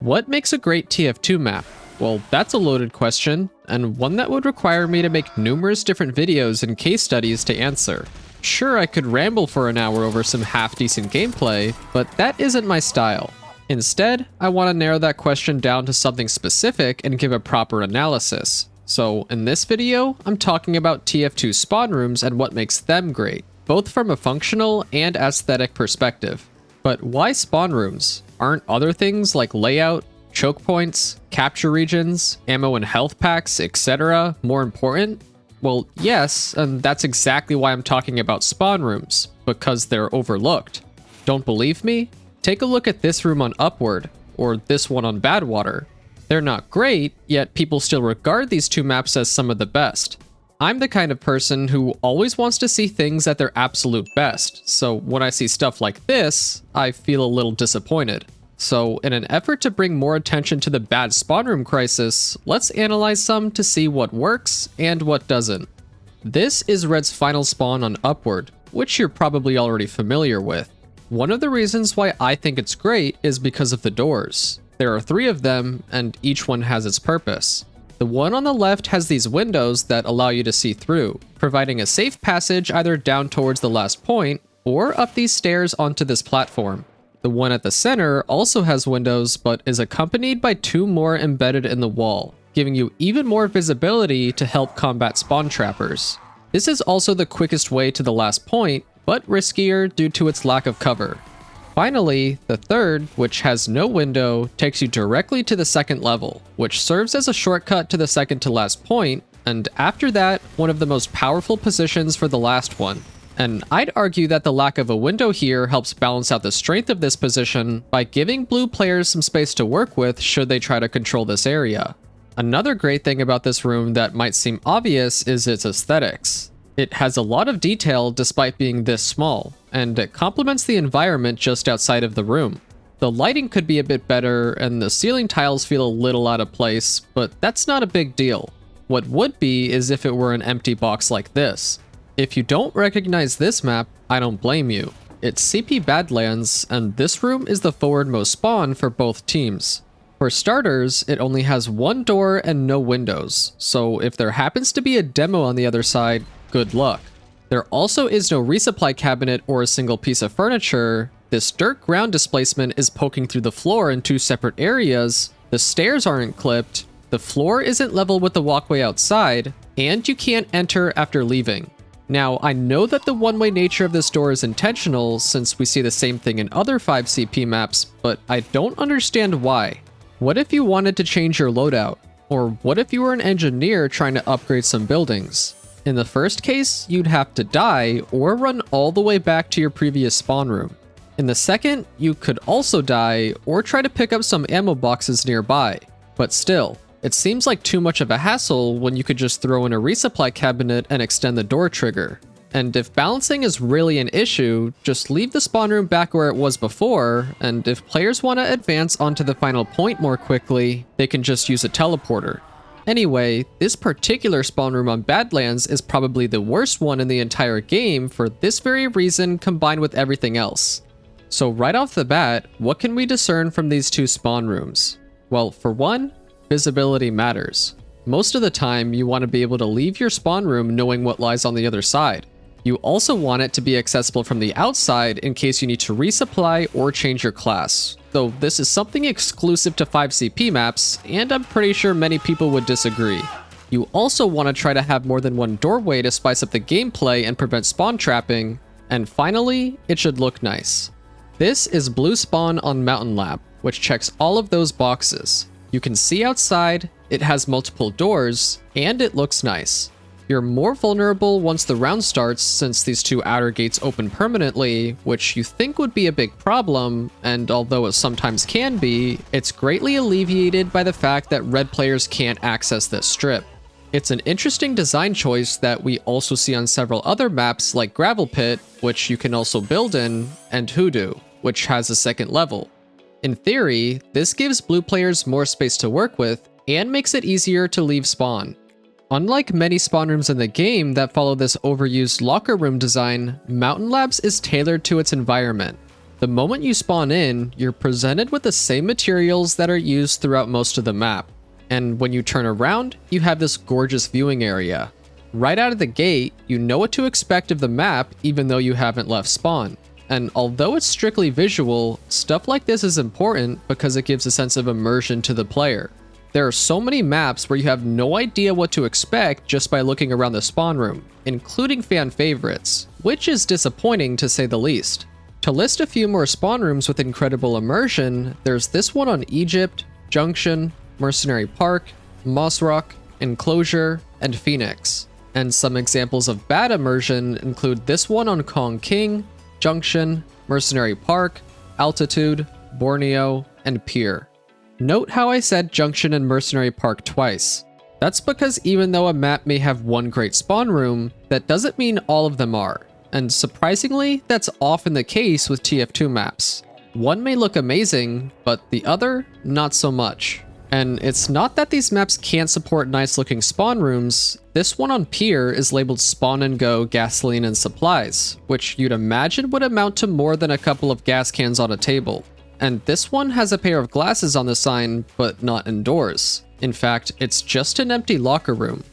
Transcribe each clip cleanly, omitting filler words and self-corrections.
What makes a great TF2 map? Well, that's a loaded question, and one that would require me to make numerous different videos and case studies to answer. Sure, I could ramble for an hour over some half-decent gameplay, but that isn't my style. Instead, I want to narrow that question down to something specific and give a proper analysis. So, in this video, I'm talking about TF2 spawn rooms and what makes them great, both from a functional and aesthetic perspective. But why spawn rooms? Aren't other things like layout, choke points, capture regions, ammo and health packs, etc. more important? Well, yes, and that's exactly why I'm talking about spawn rooms, because they're overlooked. Don't believe me? Take a look at this room on Upward, or this one on Badw. They're not great, yet people still regard these two maps as some of the best. I'm the kind of person who always wants to see things at their absolute best, so when I see stuff like this, I feel a little disappointed. So in an effort to bring more attention to the bad spawn room crisis, let's analyze some to see what works and what doesn't. This is Red's final spawn on Upward, which you're probably already familiar with. One of the reasons why I think it's great is because of the doors. There are 3 of them, and each one has its purpose. The one on the left has these windows that allow you to see through, providing a safe passage either down towards the last point, or up these stairs onto this platform. The one at the center also has windows, but is accompanied by 2 more embedded in the wall, giving you even more visibility to help combat spawn trappers. This is also the quickest way to the last point, but riskier due to its lack of cover. Finally, the third, which has no window, takes you directly to the second level, which serves as a shortcut to the second to last point, and after that, one of the most powerful positions for the last one. And I'd argue that the lack of a window here helps balance out the strength of this position by giving blue players some space to work with should they try to control this area. Another great thing about this room that might seem obvious is its aesthetics. It has a lot of detail despite being this small, and it complements the environment just outside of the room. The lighting could be a bit better, and the ceiling tiles feel a little out of place, but that's not a big deal. What would be is if it were an empty box like this. If you don't recognize this map, I don't blame you. It's CP Badlands, and this room is the forwardmost spawn for both teams. For starters, it only has 1 door and no windows, so if there happens to be a demo on the other side, good luck. There also is no resupply cabinet or a single piece of furniture. This dirt ground displacement is poking through the floor in 2 separate areas, the stairs aren't clipped, the floor isn't level with the walkway outside, and you can't enter after leaving. Now, I know that the one-way nature of this door is intentional since we see the same thing in other 5CP maps, but I don't understand why. What if you wanted to change your loadout? Or what if you were an engineer trying to upgrade some buildings? In the first case, you'd have to die or run all the way back to your previous spawn room. In the second, you could also die or try to pick up some ammo boxes nearby. But still, it seems like too much of a hassle when you could just throw in a resupply cabinet and extend the door trigger. And if balancing is really an issue, just leave the spawn room back where it was before, and if players want to advance onto the final point more quickly, they can just use a teleporter. Anyway, this particular spawn room on Badlands is probably the worst one in the entire game for this very reason combined with everything else. So right off the bat, what can we discern from these 2 spawn rooms? Well, for one, visibility matters. Most of the time, you want to be able to leave your spawn room knowing what lies on the other side. You also want it to be accessible from the outside in case you need to resupply or change your class, though this is something exclusive to 5CP maps, and I'm pretty sure many people would disagree. You also want to try to have more than 1 doorway to spice up the gameplay and prevent spawn trapping, and finally, it should look nice. This is Blue Spawn on Mountain Lab, which checks all of those boxes. You can see outside, it has multiple doors, and it looks nice. You're more vulnerable once the round starts since these 2 outer gates open permanently, which you think would be a big problem, and although it sometimes can be, it's greatly alleviated by the fact that red players can't access this strip. It's an interesting design choice that we also see on several other maps like Gravel Pit, which you can also build in, and Hoodoo, which has a second level. In theory, this gives blue players more space to work with, and makes it easier to leave spawn. Unlike many spawn rooms in the game that follow this overused locker room design, Mountain Labs is tailored to its environment. The moment you spawn in, you're presented with the same materials that are used throughout most of the map. And when you turn around, you have this gorgeous viewing area. Right out of the gate, you know what to expect of the map even though you haven't left spawn. And although it's strictly visual, stuff like this is important because it gives a sense of immersion to the player. There are so many maps where you have no idea what to expect just by looking around the spawn room, including fan favorites, which is disappointing to say the least. To list a few more spawn rooms with incredible immersion, there's this one on Egypt, Junction, Mercenary Park, Moss Rock, Enclosure, and Phoenix. And some examples of bad immersion include this one on Kong King, Junction, Mercenary Park, Altitude, Borneo, and Pier. Note how I said Junction and Mercenary Park twice. That's because even though a map may have one great spawn room, that doesn't mean all of them are. And surprisingly, that's often the case with TF2 maps. One may look amazing, but the other, not so much. And it's not that these maps can't support nice looking spawn rooms. This one on Pier is labeled Spawn and Go Gasoline and Supplies, which you'd imagine would amount to more than a couple of gas cans on a table. And this one has a pair of glasses on the sign, but not indoors. In fact, it's just an empty locker room.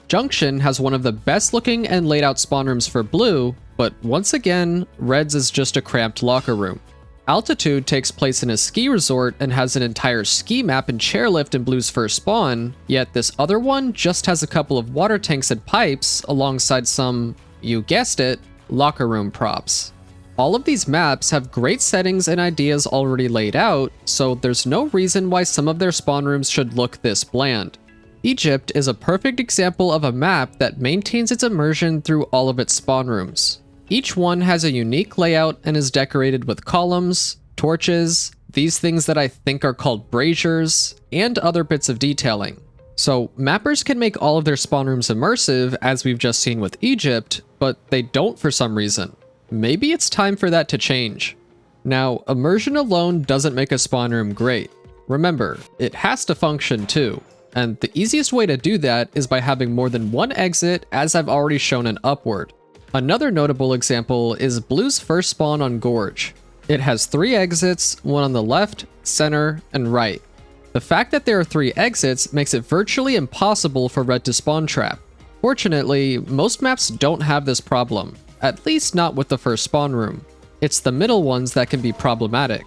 Junction has one of the best looking and laid out spawn rooms for blue, but once again, Red's is just a cramped locker room. Altitude takes place in a ski resort and has an entire ski map and chairlift in Blue's first spawn, yet this other one just has a couple of water tanks and pipes alongside some, you guessed it, locker room props. All of these maps have great settings and ideas already laid out, so there's no reason why some of their spawn rooms should look this bland. Egypt is a perfect example of a map that maintains its immersion through all of its spawn rooms. Each one has a unique layout and is decorated with columns, torches, these things that I think are called braziers, and other bits of detailing. So mappers can make all of their spawn rooms immersive, as we've just seen with Egypt, but they don't for some reason. Maybe it's time for that to change. Now, immersion alone doesn't make a spawn room great. Remember, it has to function too. And the easiest way to do that is by having more than one exit, as I've already shown in Upward. Another notable example is Blue's first spawn on Gorge. It has 3 exits, one on the left, center, and right. The fact that there are 3 exits makes it virtually impossible for Red to spawn trap. Fortunately, most maps don't have this problem, at least not with the first spawn room. It's the middle ones that can be problematic.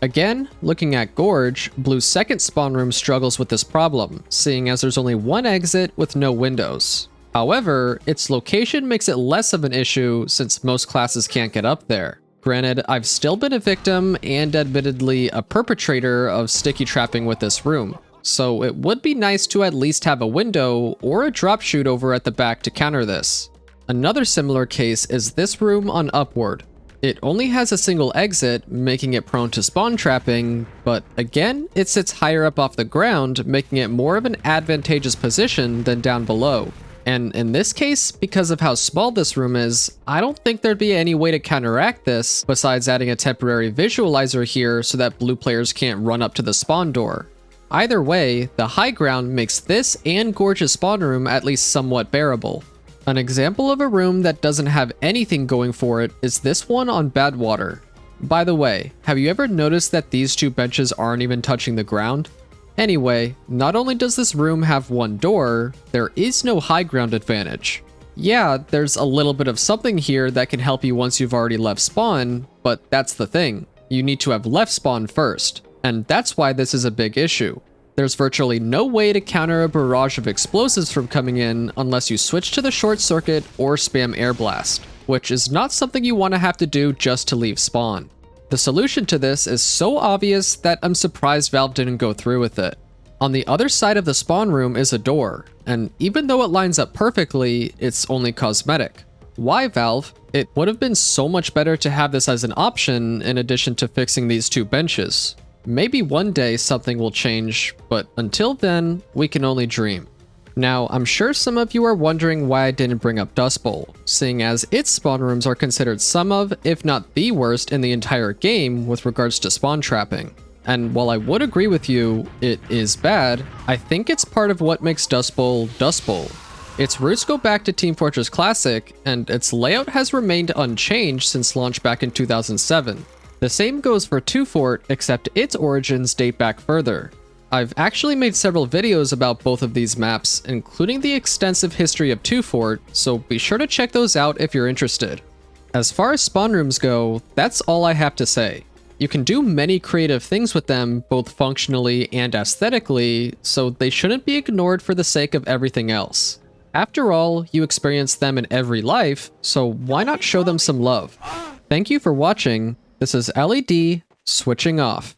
Again, looking at Gorge, Blue's second spawn room struggles with this problem, seeing as there's only 1 exit with no windows. However, its location makes it less of an issue since most classes can't get up there. Granted, I've still been a victim and admittedly a perpetrator of sticky trapping with this room, so it would be nice to at least have a window or a drop chute over at the back to counter this. Another similar case is this room on Upward. It only has a single exit, making it prone to spawn trapping, but again, it sits higher up off the ground, making it more of an advantageous position than down below. And in this case, because of how small this room is, I don't think there'd be any way to counteract this besides adding a temporary visualizer here so that Blue players can't run up to the spawn door. Either way, the high ground makes this and Gorge's spawn room at least somewhat bearable. An example of a room that doesn't have anything going for it is this one on Badw. By the way, have you ever noticed that these 2 benches aren't even touching the ground? Anyway, not only does this room have 1 door, there is no high ground advantage. Yeah, there's a little bit of something here that can help you once you've already left spawn, but that's the thing. You need to have left spawn first, and that's why this is a big issue. There's virtually no way to counter a barrage of explosives from coming in unless you switch to the short circuit or spam air blast, which is not something you want to have to do just to leave spawn. The solution to this is so obvious that I'm surprised Valve didn't go through with it. On the other side of the spawn room is a door, and even though it lines up perfectly, it's only cosmetic. Why, Valve? It would have been so much better to have this as an option in addition to fixing these 2 benches. Maybe one day something will change, but until then, we can only dream. Now, I'm sure some of you are wondering why I didn't bring up Dust Bowl, seeing as its spawn rooms are considered some of, if not the worst in the entire game with regards to spawn trapping. And while I would agree with you, it is bad, I think it's part of what makes Dust Bowl Dust Bowl. Its roots go back to Team Fortress Classic, and its layout has remained unchanged since launch back in 2007. The same goes for 2 Fort, except its origins date back further. I've actually made several videos about both of these maps, including the extensive history of 2 Fort, so be sure to check those out if you're interested. As far as spawn rooms go, that's all I have to say. You can do many creative things with them, both functionally and aesthetically, so they shouldn't be ignored for the sake of everything else. After all, you experience them in every life, so why not show them some love? Thank you for watching. This is LED, switching off.